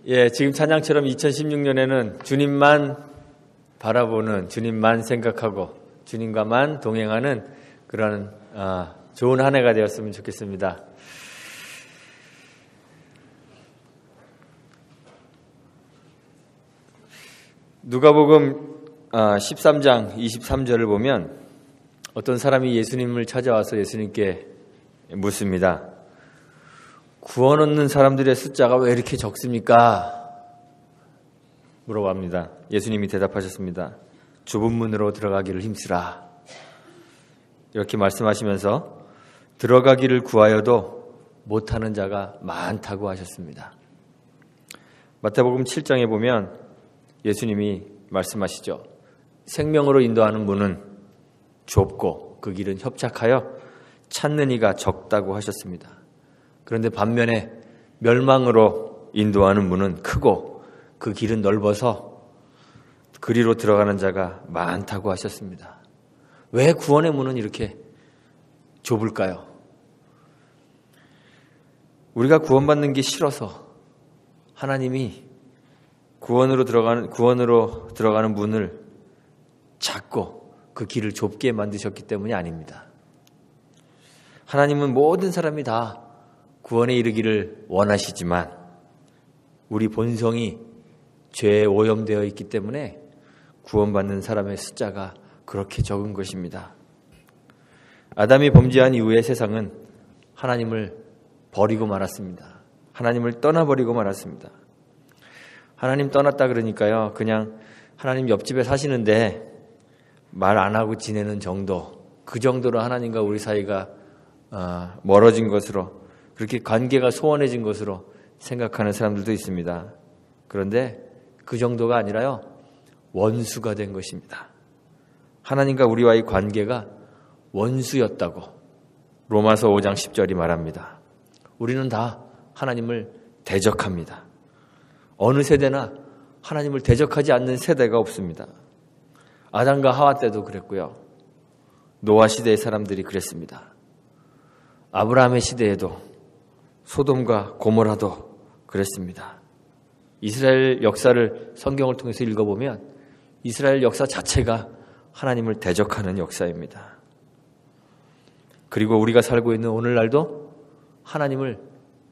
예, 지금 찬양처럼 2016년에는 주님만 바라보는, 주님만 생각하고 주님과만 동행하는 그런 좋은 한 해가 되었으면 좋겠습니다. 누가복음 13장 23절을 보면 어떤 사람이 예수님을 찾아와서 예수님께 묻습니다. 구원 얻는 사람들의 숫자가 왜 이렇게 적습니까? 물어봅니다. 예수님이 대답하셨습니다. 좁은 문으로 들어가기를 힘쓰라. 이렇게 말씀하시면서 들어가기를 구하여도 못하는 자가 많다고 하셨습니다. 마태복음 7장에 보면 예수님이 말씀하시죠. 생명으로 인도하는 문은 좁고 그 길은 협착하여 찾는 이가 적다고 하셨습니다. 그런데 반면에 멸망으로 인도하는 문은 크고 그 길은 넓어서 그리로 들어가는 자가 많다고 하셨습니다. 왜 구원의 문은 이렇게 좁을까요? 우리가 구원받는 게 싫어서 하나님이 구원으로 들어가는 문을 작고 그 길을 좁게 만드셨기 때문이 아닙니다. 하나님은 모든 사람이 다 구원에 이르기를 원하시지만 우리 본성이 죄에 오염되어 있기 때문에 구원받는 사람의 숫자가 그렇게 적은 것입니다. 아담이 범죄한 이후에 세상은 하나님을 버리고 말았습니다. 하나님을 떠나버리고 말았습니다. 하나님 떠났다 그러니까요, 그냥 하나님 옆집에 사시는데 말 안 하고 지내는 정도, 그 정도로 하나님과 우리 사이가 멀어진 것으로, 그렇게 관계가 소원해진 것으로 생각하는 사람들도 있습니다. 그런데 그 정도가 아니라요, 원수가 된 것입니다. 하나님과 우리와의 관계가 원수였다고 로마서 5장 10절이 말합니다. 우리는 다 하나님을 대적합니다. 어느 세대나 하나님을 대적하지 않는 세대가 없습니다. 아담과 하와 때도 그랬고요. 노아 시대의 사람들이 그랬습니다. 아브라함의 시대에도 소돔과 고모라도 그랬습니다. 이스라엘 역사를 성경을 통해서 읽어보면 이스라엘 역사 자체가 하나님을 대적하는 역사입니다. 그리고 우리가 살고 있는 오늘날도 하나님을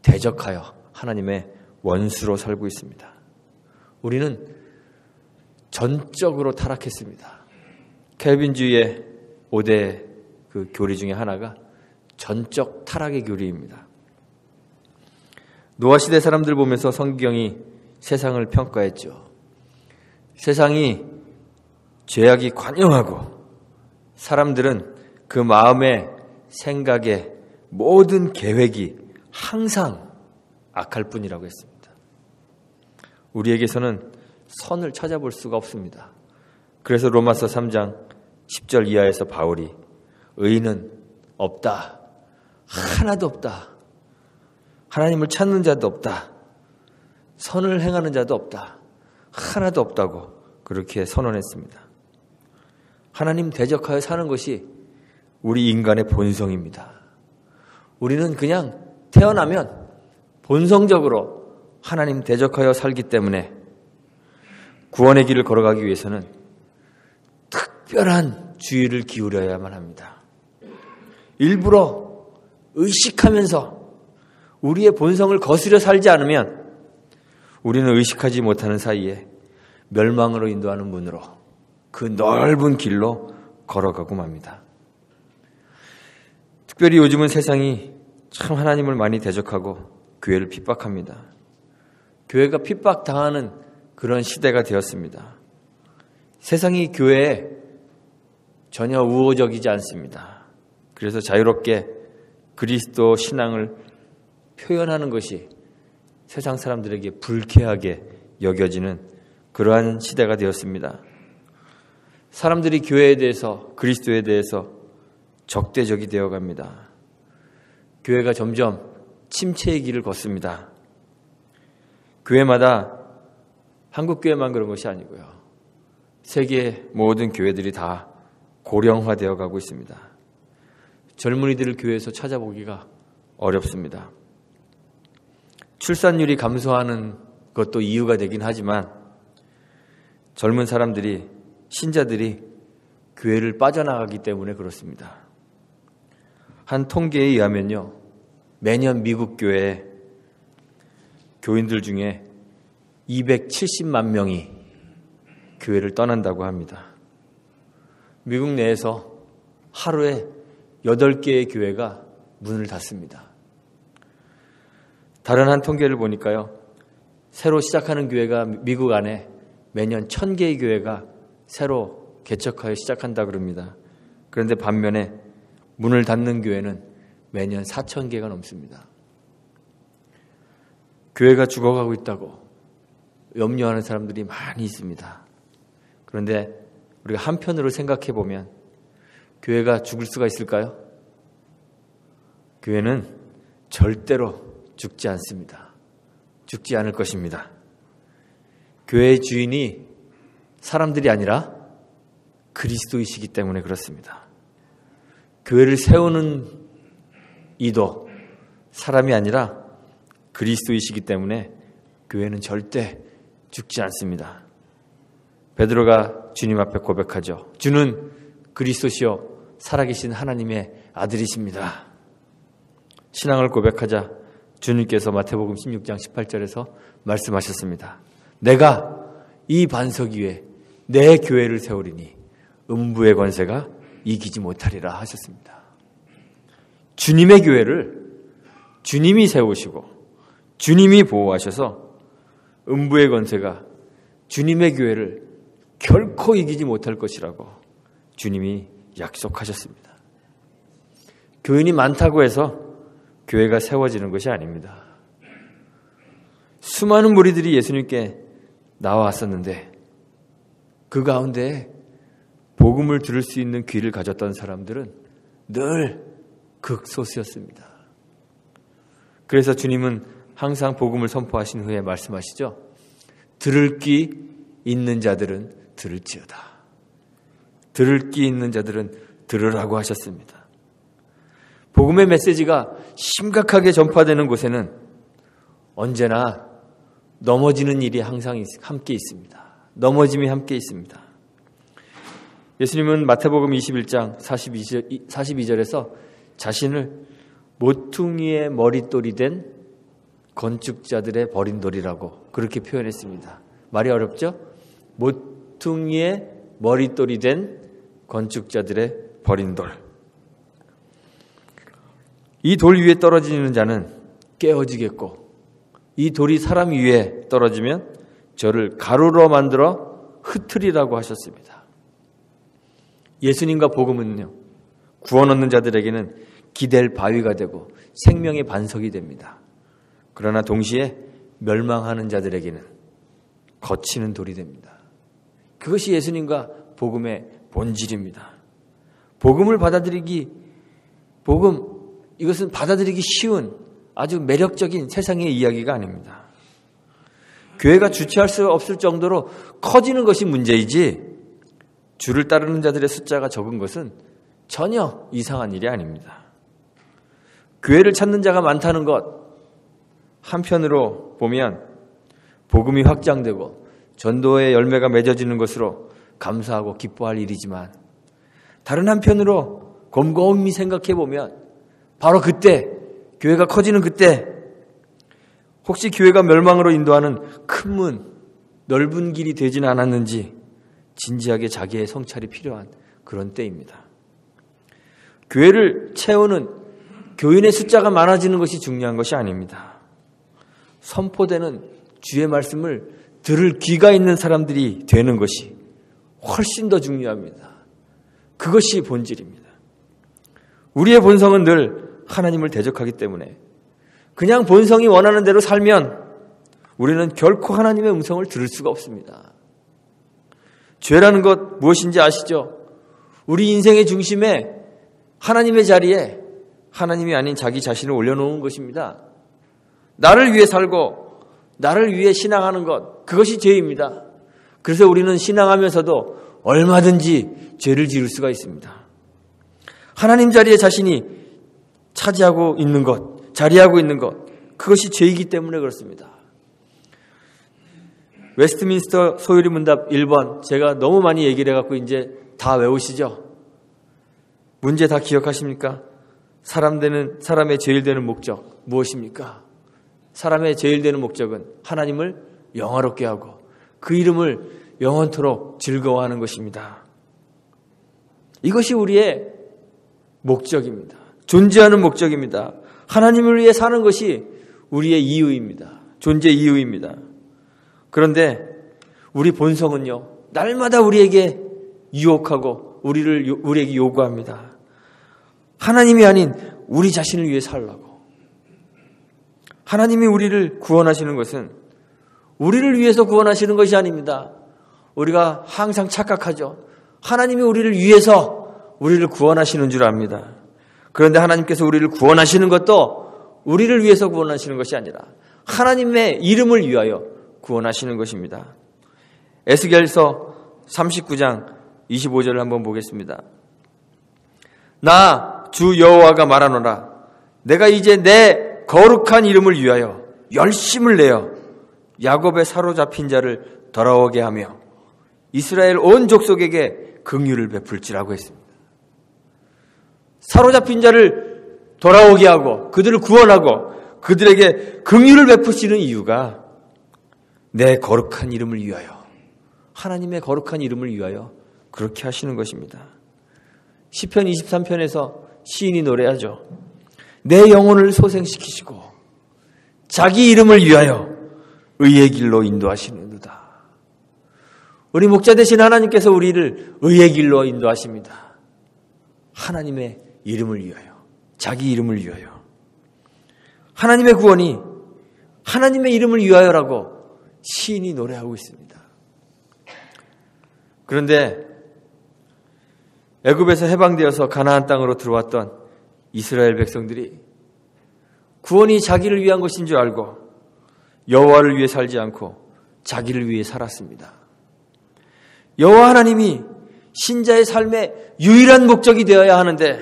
대적하여 하나님의 원수로 살고 있습니다. 우리는 전적으로 타락했습니다. 켈빈주의의 5대 그 교리 중에 하나가 전적 타락의 교리입니다. 노아 시대 사람들 보면서 성경이 세상을 평가했죠. 세상이 죄악이 관영하고 사람들은 그 마음의 생각에 모든 계획이 항상 악할 뿐이라고 했습니다. 우리에게서는 선을 찾아볼 수가 없습니다. 그래서 로마서 3장 10절 이하에서 바울이 의인은 없다. 하나도 없다. 하나님을 찾는 자도 없다. 선을 행하는 자도 없다. 하나도 없다고 그렇게 선언했습니다. 하나님 대적하여 사는 것이 우리 인간의 본성입니다. 우리는 그냥 태어나면 본성적으로 하나님 대적하여 살기 때문에 구원의 길을 걸어가기 위해서는 특별한 주의를 기울여야만 합니다. 일부러 의식하면서 우리의 본성을 거스려 살지 않으면 우리는 의식하지 못하는 사이에 멸망으로 인도하는 문으로 그 넓은 길로 걸어가고 맙니다. 특별히 요즘은 세상이 참 하나님을 많이 대적하고 교회를 핍박합니다. 교회가 핍박당하는 그런 시대가 되었습니다. 세상이 교회에 전혀 우호적이지 않습니다. 그래서 자유롭게 그리스도 신앙을 표현하는 것이 세상 사람들에게 불쾌하게 여겨지는 그러한 시대가 되었습니다. 사람들이 교회에 대해서, 그리스도에 대해서 적대적이 되어갑니다. 교회가 점점 침체의 길을 걷습니다. 교회마다 한국 교회만 그런 것이 아니고요. 세계 모든 교회들이 다 고령화되어 가고 있습니다. 젊은이들을 교회에서 찾아보기가 어렵습니다. 출산율이 감소하는 그것도 이유가 되긴 하지만 젊은 사람들이, 신자들이 교회를 빠져나가기 때문에 그렇습니다. 한 통계에 의하면요, 매년 미국 교회에 교인들 중에 270만 명이 교회를 떠난다고 합니다. 미국 내에서 하루에 8개의 교회가 문을 닫습니다. 다른 한 통계를 보니까요, 새로 시작하는 교회가 미국 안에 매년 1000개의 교회가 새로 개척하여 시작한다 그럽니다. 그런데 반면에 문을 닫는 교회는 매년 4000개가 넘습니다. 교회가 죽어가고 있다고 염려하는 사람들이 많이 있습니다. 그런데 우리가 한편으로 생각해 보면 교회가 죽을 수가 있을까요? 교회는 절대로 죽지 않습니다. 죽지 않을 것입니다. 교회의 주인이 사람들이 아니라 그리스도이시기 때문에 그렇습니다. 교회를 세우는 이도 사람이 아니라 그리스도이시기 때문에 교회는 절대 죽지 않습니다. 베드로가 주님 앞에 고백하죠. 주는 그리스도시요 살아계신 하나님의 아들이십니다. 신앙을 고백하자 주님께서 마태복음 16장 18절에서 말씀하셨습니다. 내가 이 반석 위에 내 교회를 세우리니 음부의 권세가 이기지 못하리라 하셨습니다. 주님의 교회를 주님이 세우시고 주님이 보호하셔서 음부의 권세가 주님의 교회를 결코 이기지 못할 것이라고 주님이 약속하셨습니다. 교인이 많다고 해서 교회가 세워지는 것이 아닙니다. 수많은 무리들이 예수님께 나와왔었는데 그 가운데 복음을 들을 수 있는 귀를 가졌던 사람들은 늘 극소수였습니다. 그래서 주님은 항상 복음을 선포하신 후에 말씀하시죠. 들을 귀 있는 자들은 들을지어다. 들을 귀 있는 자들은 들으라고 하셨습니다. 복음의 메시지가 심각하게 전파되는 곳에는 언제나 넘어지는 일이 항상 함께 있습니다. 넘어짐이 함께 있습니다. 예수님은 마태복음 21장 42절에서 자신을 모퉁이의 머릿돌이 된 건축자들의 버린 돌이라고 그렇게 표현했습니다. 말이 어렵죠? 모퉁이의 머릿돌이 된 건축자들의 버린 돌. 이 돌 위에 떨어지는 자는 깨어지겠고 이 돌이 사람 위에 떨어지면 저를 가루로 만들어 흩으리라고 하셨습니다. 예수님과 복음은요, 구원 얻는 자들에게는 기댈 바위가 되고 생명의 반석이 됩니다. 그러나 동시에 멸망하는 자들에게는 거치는 돌이 됩니다. 그것이 예수님과 복음의 본질입니다. 이것은 받아들이기 쉬운 아주 매력적인 세상의 이야기가 아닙니다. 교회가 주체할 수 없을 정도로 커지는 것이 문제이지 주를 따르는 자들의 숫자가 적은 것은 전혀 이상한 일이 아닙니다. 교회를 찾는 자가 많다는 것, 한편으로 보면 복음이 확장되고 전도의 열매가 맺어지는 것으로 감사하고 기뻐할 일이지만 다른 한편으로 곰곰이 생각해 보면 바로 그때, 교회가 커지는 그때 혹시 교회가 멸망으로 인도하는 큰 문, 넓은 길이 되지는 않았는지 진지하게 자기의 성찰이 필요한 그런 때입니다. 교회를 채우는 교인의 숫자가 많아지는 것이 중요한 것이 아닙니다. 선포되는 주의 말씀을 들을 귀가 있는 사람들이 되는 것이 훨씬 더 중요합니다. 그것이 본질입니다. 우리의 본성은 늘 하나님을 대적하기 때문에 그냥 본성이 원하는 대로 살면 우리는 결코 하나님의 음성을 들을 수가 없습니다. 죄라는 것 무엇인지 아시죠? 우리 인생의 중심에 하나님의 자리에 하나님이 아닌 자기 자신을 올려놓은 것입니다. 나를 위해 살고 나를 위해 신앙하는 것, 그것이 죄입니다. 그래서 우리는 신앙하면서도 얼마든지 죄를 지을 수가 있습니다. 하나님 자리에 자신이 차지하고 있는 것, 자리하고 있는 것, 그것이 죄이기 때문에 그렇습니다. 웨스트민스터 소유리 문답 1번 제가 너무 많이 얘기를 해갖고 이제 다 외우시죠? 문제 다 기억하십니까? 사람의 제일 되는 목적 무엇입니까? 사람의 제일 되는 목적은 하나님을 영화롭게 하고 그 이름을 영원토록 즐거워하는 것입니다. 이것이 우리의 목적입니다. 존재하는 목적입니다. 하나님을 위해 사는 것이 우리의 이유입니다. 존재 이유입니다. 그런데 우리 본성은요, 날마다 우리에게 유혹하고 우리에게 요구합니다. 하나님이 아닌 우리 자신을 위해 살라고. 하나님이 우리를 구원하시는 것은 우리를 위해서 구원하시는 것이 아닙니다. 우리가 항상 착각하죠. 하나님이 우리를 위해서 우리를 구원하시는 줄 압니다. 그런데 하나님께서 우리를 구원하시는 것도 우리를 위해서 구원하시는 것이 아니라 하나님의 이름을 위하여 구원하시는 것입니다. 에스겔서 39장 25절을 한번 보겠습니다. 나 주 여호와가 말하노라. 내가 이제 내 거룩한 이름을 위하여 열심을 내어 야곱의 사로잡힌 자를 돌아오게 하며 이스라엘 온 족속에게 긍휼을 베풀지라고 했습니다. 사로잡힌 자를 돌아오게 하고 그들을 구원하고 그들에게 긍휼을 베푸시는 이유가 내 거룩한 이름을 위하여, 하나님의 거룩한 이름을 위하여 그렇게 하시는 것입니다. 시편 23편에서 시인이 노래하죠. 내 영혼을 소생시키시고 자기 이름을 위하여 의의 길로 인도하시는도다. 우리 목자 되신 하나님께서 우리를 의의 길로 인도하십니다. 하나님의 이름을 위하여, 자기 이름을 위하여. 하나님의 구원이 하나님의 이름을 위하여라고 시인이 노래하고 있습니다. 그런데 애굽에서 해방되어서 가나안 땅으로 들어왔던 이스라엘 백성들이 구원이 자기를 위한 것인 줄 알고 여호와를 위해 살지 않고 자기를 위해 살았습니다. 여호와 하나님이 신자의 삶의 유일한 목적이 되어야 하는데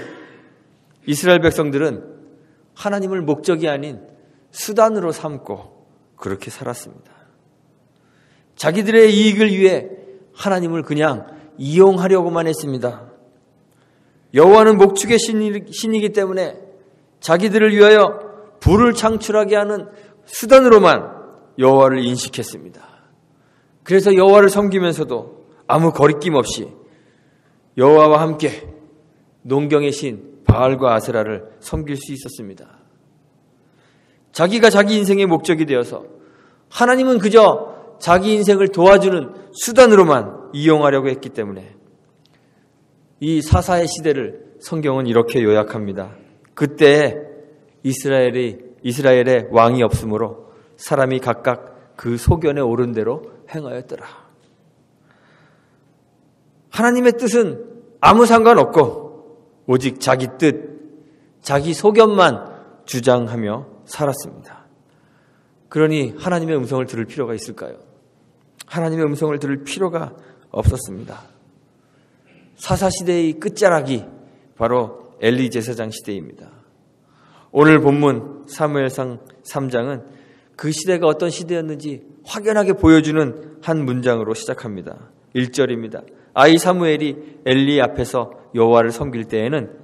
이스라엘 백성들은 하나님을 목적이 아닌 수단으로 삼고 그렇게 살았습니다. 자기들의 이익을 위해 하나님을 그냥 이용하려고만 했습니다. 여호와는 목축의 신이기 때문에 자기들을 위하여 불을 창출하게 하는 수단으로만 여호와를 인식했습니다. 그래서 여호와를 섬기면서도 아무 거리낌 없이 여호와와 함께 농경의 신 바알과 아세라를 섬길 수 있었습니다. 자기가 자기 인생의 목적이 되어서 하나님은 그저 자기 인생을 도와주는 수단으로만 이용하려고 했기 때문에 이 사사의 시대를 성경은 이렇게 요약합니다. 그때 이스라엘의 왕이 없으므로 사람이 각각 그 소견에 오른 대로 행하였더라. 하나님의 뜻은 아무 상관없고 오직 자기 뜻, 자기 소견만 주장하며 살았습니다. 그러니 하나님의 음성을 들을 필요가 있을까요? 하나님의 음성을 들을 필요가 없었습니다. 사사시대의 끝자락이 바로 엘리 제사장 시대입니다. 오늘 본문 사무엘상 3장은 그 시대가 어떤 시대였는지 확연하게 보여주는 한 문장으로 시작합니다. 1절입니다. 아이 사무엘이 엘리 앞에서 여호와를 섬길 때에는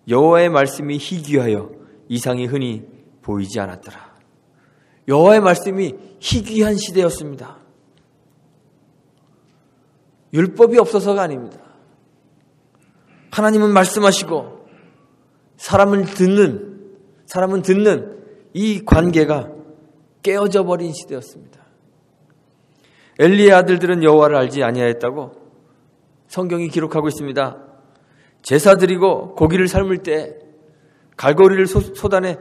여호와의 말씀이 희귀하여 이상이 흔히 보이지 않았더라. 여호와의 말씀이 희귀한 시대였습니다. 율법이 없어서가 아닙니다. 하나님은 말씀하시고 사람은 듣는 이 관계가 깨어져 버린 시대였습니다. 엘리의 아들들은 여호와를 알지 아니하였다고 성경이 기록하고 있습니다. 제사 드리고 고기를 삶을 때 갈고리를 소단에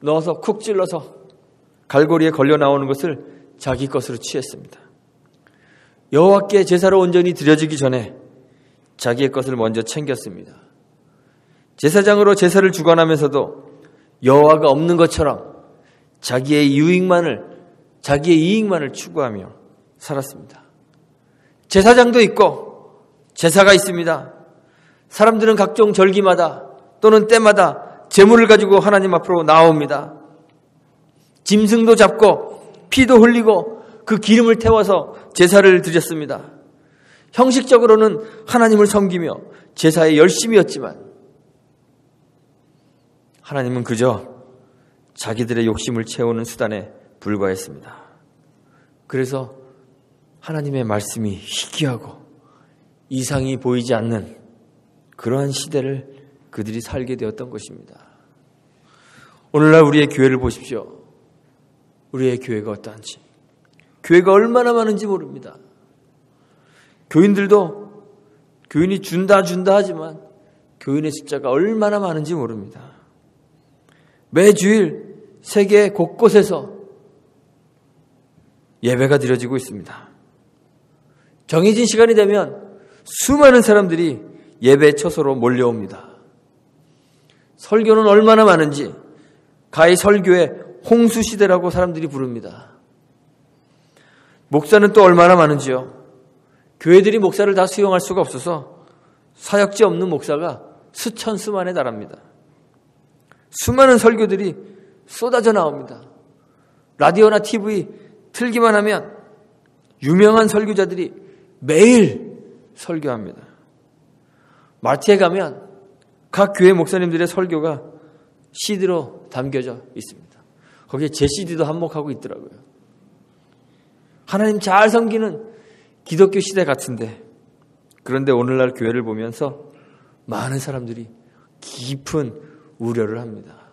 넣어서 쿡 찔러서 갈고리에 걸려 나오는 것을 자기 것으로 취했습니다. 여호와께 제사로 온전히 드려지기 전에 자기의 것을 먼저 챙겼습니다. 제사장으로 제사를 주관하면서도 여호와가 없는 것처럼 자기의 이익만을 추구하며 살았습니다. 제사장도 있고 제사가 있습니다. 사람들은 각종 절기마다 또는 때마다 제물을 가지고 하나님 앞으로 나옵니다. 짐승도 잡고 피도 흘리고 그 기름을 태워서 제사를 드렸습니다. 형식적으로는 하나님을 섬기며 제사에 열심이었지만 하나님은 그저 자기들의 욕심을 채우는 수단에 불과했습니다. 그래서 하나님의 말씀이 희귀하고 이상이 보이지 않는 그러한 시대를 그들이 살게 되었던 것입니다. 오늘날 우리의 교회를 보십시오. 우리의 교회가 어떠한지. 교회가 얼마나 많은지 모릅니다. 교인들도 교인이 준다 하지만 교인의 숫자가 얼마나 많은지 모릅니다. 매주일 세계 곳곳에서 예배가 드려지고 있습니다. 정해진 시간이 되면 수많은 사람들이 예배 처소로 몰려옵니다. 설교는 얼마나 많은지 가히 설교의 홍수시대라고 사람들이 부릅니다. 목사는 또 얼마나 많은지요. 교회들이 목사를 다 수용할 수가 없어서 사역지 없는 목사가 수천 수만에 달합니다. 수많은 설교들이 쏟아져 나옵니다. 라디오나 TV 틀기만 하면 유명한 설교자들이 매일 설교합니다. 마트에 가면 각 교회 목사님들의 설교가 CD로 담겨져 있습니다. 거기에 제 CD도 한몫하고 있더라고요. 하나님 잘 섬기는 기독교 시대 같은데, 그런데 오늘날 교회를 보면서 많은 사람들이 깊은 우려를 합니다.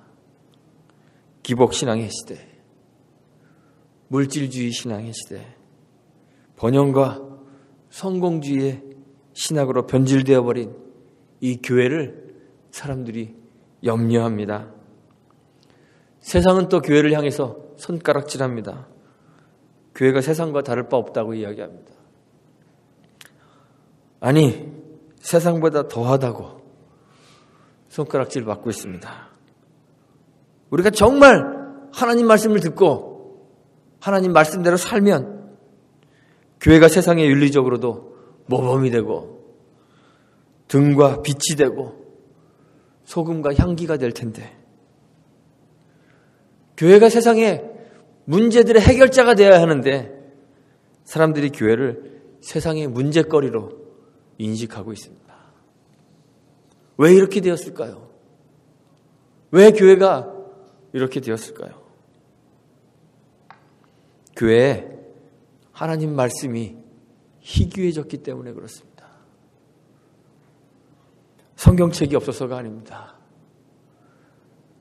기복신앙의 시대, 물질주의 신앙의 시대, 번영과 성공주의의 신학으로 변질되어 버린 이 교회를 사람들이 염려합니다. 세상은 또 교회를 향해서 손가락질합니다. 교회가 세상과 다를 바 없다고 이야기합니다. 아니, 세상보다 더하다고 손가락질 받고 있습니다. 우리가 정말 하나님 말씀을 듣고 하나님 말씀대로 살면 교회가 세상에 윤리적으로도 모범이 되고 등과 빛이 되고 소금과 향기가 될 텐데, 교회가 세상의 문제들의 해결자가 되어야 하는데 사람들이 교회를 세상의 문제거리로 인식하고 있습니다. 왜 이렇게 되었을까요? 왜 교회가 이렇게 되었을까요? 교회에 하나님 말씀이 희귀해졌기 때문에 그렇습니다. 성경책이 없어서가 아닙니다.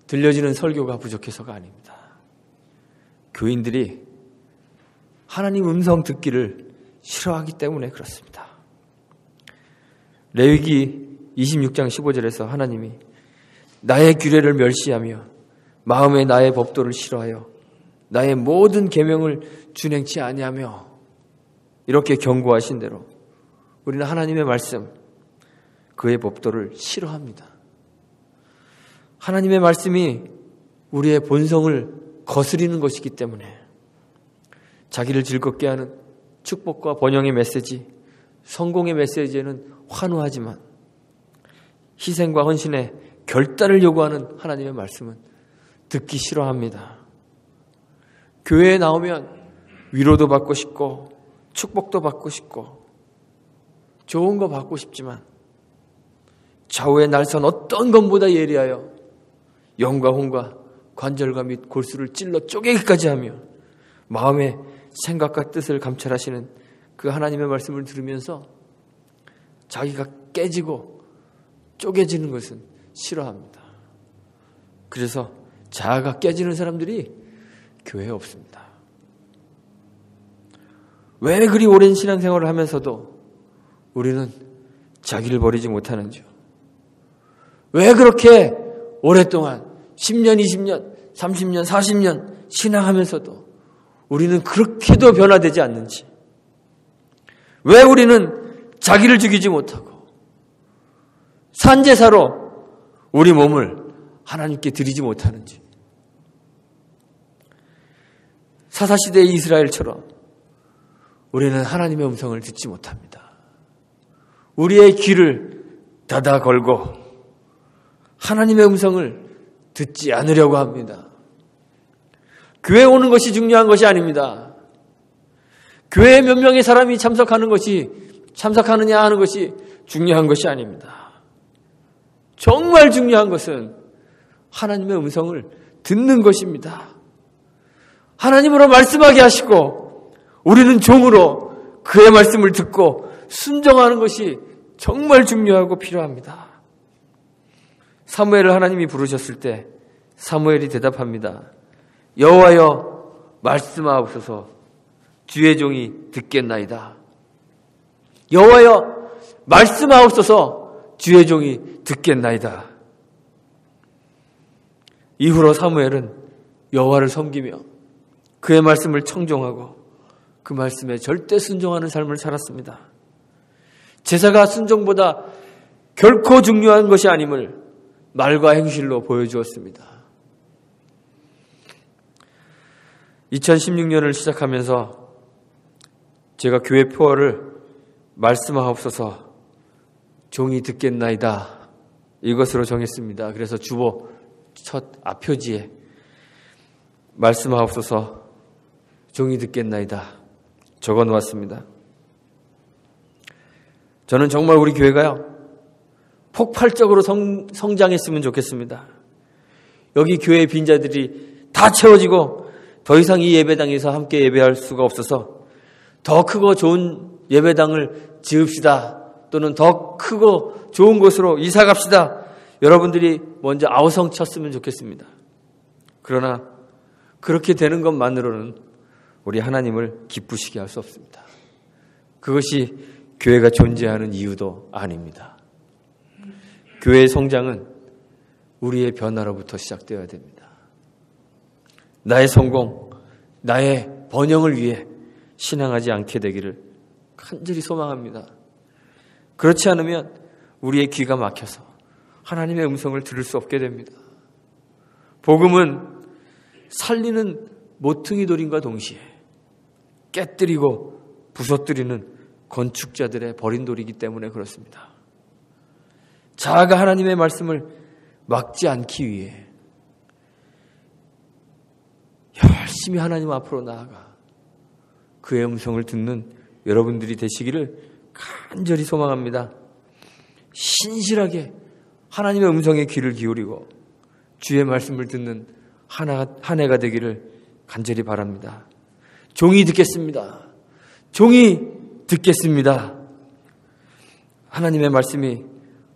들려지는 설교가 부족해서가 아닙니다. 교인들이 하나님 음성 듣기를 싫어하기 때문에 그렇습니다. 레위기 26장 15절에서 하나님이 나의 규례를 멸시하며 마음에 나의 법도를 싫어하여 나의 모든 계명을 준행치 아니하며, 이렇게 경고하신 대로 우리는 하나님의 말씀, 그의 법도를 싫어합니다. 하나님의 말씀이 우리의 본성을 거스리는 것이기 때문에 자기를 즐겁게 하는 축복과 번영의 메시지, 성공의 메시지에는 환호하지만 희생과 헌신의 결단을 요구하는 하나님의 말씀은 듣기 싫어합니다. 교회에 나오면 위로도 받고 싶고 축복도 받고 싶고 좋은 거 받고 싶지만 좌우의 날선 어떤 것보다 예리하여 영과 혼과 관절과 및 골수를 찔러 쪼개기까지 하며 마음의 생각과 뜻을 감찰하시는 그 하나님의 말씀을 들으면서 자기가 깨지고 쪼개지는 것은 싫어합니다. 그래서 자아가 깨지는 사람들이 교회에 없습니다. 왜 그리 오랜 신앙생활을 하면서도 우리는 자기를 버리지 못하는지요? 왜 그렇게 오랫동안 10년, 20년, 30년, 40년 신앙하면서도 우리는 그렇게도 변화되지 않는지, 왜 우리는 자기를 죽이지 못하고 산제사로 우리 몸을 하나님께 드리지 못하는지, 사사시대의 이스라엘처럼 우리는 하나님의 음성을 듣지 못합니다. 우리의 귀를 닫아 걸고 하나님의 음성을 듣지 않으려고 합니다. 교회 오는 것이 중요한 것이 아닙니다. 교회에 몇 명의 사람이 참석하느냐 하는 것이 중요한 것이 아닙니다. 정말 중요한 것은 하나님의 음성을 듣는 것입니다. 하나님으로 말씀하게 하시고 우리는 종으로 그의 말씀을 듣고 순종하는 것이 정말 중요하고 필요합니다. 사무엘을 하나님이 부르셨을 때 사무엘이 대답합니다. 여호와여 말씀하옵소서 주의 종이 듣겠나이다. 여호와여 말씀하옵소서 주의 종이 듣겠나이다. 이후로 사무엘은 여호와를 섬기며 그의 말씀을 청종하고 그 말씀에 절대 순종하는 삶을 살았습니다. 제사가 순종보다 결코 중요한 것이 아님을 말과 행실로 보여주었습니다. 2016년을 시작하면서 제가 교회 표어를 말씀하옵소서 종이 듣겠나이다 이것으로 정했습니다. 그래서 주보 첫 앞표지에 말씀하옵소서 종이 듣겠나이다 적어 놓았습니다. 저는 정말 우리 교회가요 폭발적으로 성장했으면 좋겠습니다. 여기 교회 빈자들이 다 채워지고 더 이상 이 예배당에서 함께 예배할 수가 없어서 더 크고 좋은 예배당을 지읍시다 또는 더 크고 좋은 곳으로 이사 갑시다. 여러분들이 먼저 아우성 쳤으면 좋겠습니다. 그러나 그렇게 되는 것만으로는 우리 하나님을 기쁘시게 할 수 없습니다. 그것이 교회가 존재하는 이유도 아닙니다. 교회의 성장은 우리의 변화로부터 시작되어야 됩니다. 나의 성공, 나의 번영을 위해 신앙하지 않게 되기를 간절히 소망합니다. 그렇지 않으면 우리의 귀가 막혀서 하나님의 음성을 들을 수 없게 됩니다. 복음은 살리는 모퉁이 돌인과 동시에 깨뜨리고 부서뜨리는 건축자들의 버린 돌이기 때문에 그렇습니다. 자아가 하나님의 말씀을 막지 않기 위해 열심히 하나님 앞으로 나아가 그의 음성을 듣는 여러분들이 되시기를 간절히 소망합니다. 신실하게 하나님의 음성에 귀를 기울이고 주의 말씀을 듣는 한 해가 되기를 간절히 바랍니다. 종이 듣겠습니다. 종이 듣겠습니다. 하나님의 말씀이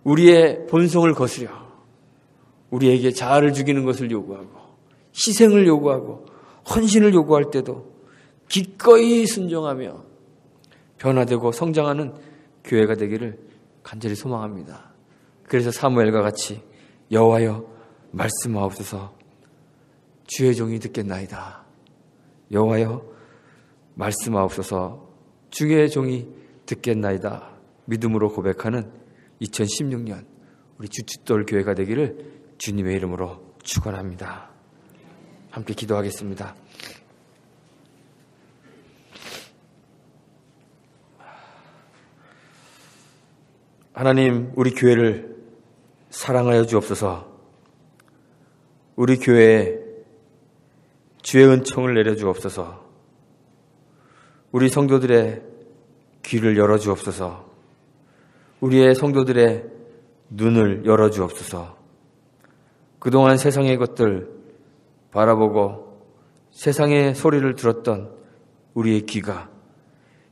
우리의 본성을 거스려 우리에게 자아를 죽이는 것을 요구하고 희생을 요구하고 헌신을 요구할 때도 기꺼이 순종하며 변화되고 성장하는 교회가 되기를 간절히 소망합니다. 그래서 사무엘과 같이 여호와여 말씀하옵소서 주의 종이 듣겠나이다. 여호와여 말씀하옵소서 주의 종이 듣겠나이다. 믿음으로 고백하는 2016년 우리 주춧돌 교회가 되기를 주님의 이름으로 축원합니다. 함께 기도하겠습니다. 하나님, 우리 교회를 사랑하여 주옵소서. 우리 교회에 주의 은총을 내려 주옵소서. 우리 성도들의 귀를 열어 주옵소서. 우리의 성도들의 눈을 열어 주옵소서. 그동안 세상의 것들 바라보고 세상의 소리를 들었던 우리의 귀가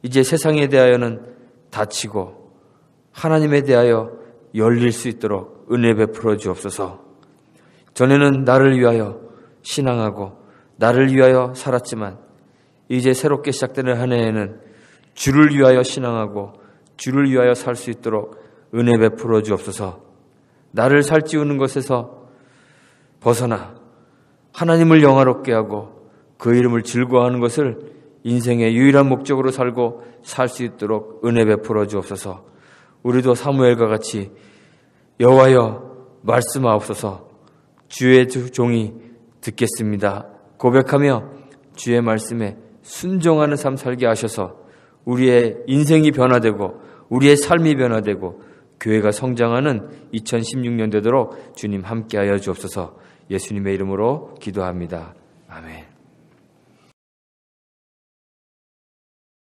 이제 세상에 대하여는 닫히고 하나님에 대하여 열릴 수 있도록 은혜 베풀어 주옵소서. 전에는 나를 위하여 신앙하고 나를 위하여 살았지만 이제 새롭게 시작되는 한 해에는 주를 위하여 신앙하고 주를 위하여 살 수 있도록 은혜 베풀어 주옵소서. 나를 살찌우는 것에서 벗어나 하나님을 영화롭게 하고 그 이름을 즐거워하는 것을 인생의 유일한 목적으로 살고 살 수 있도록 은혜 베풀어 주옵소서. 우리도 사무엘과 같이 여호와여 말씀하옵소서 주의 종이 듣겠습니다 고백하며 주의 말씀에 순종하는 삶 살게 하셔서 우리의 인생이 변화되고 우리의 삶이 변화되고 교회가 성장하는 2016년 되도록 주님 함께하여 주옵소서. 예수님의 이름으로 기도합니다. 아멘.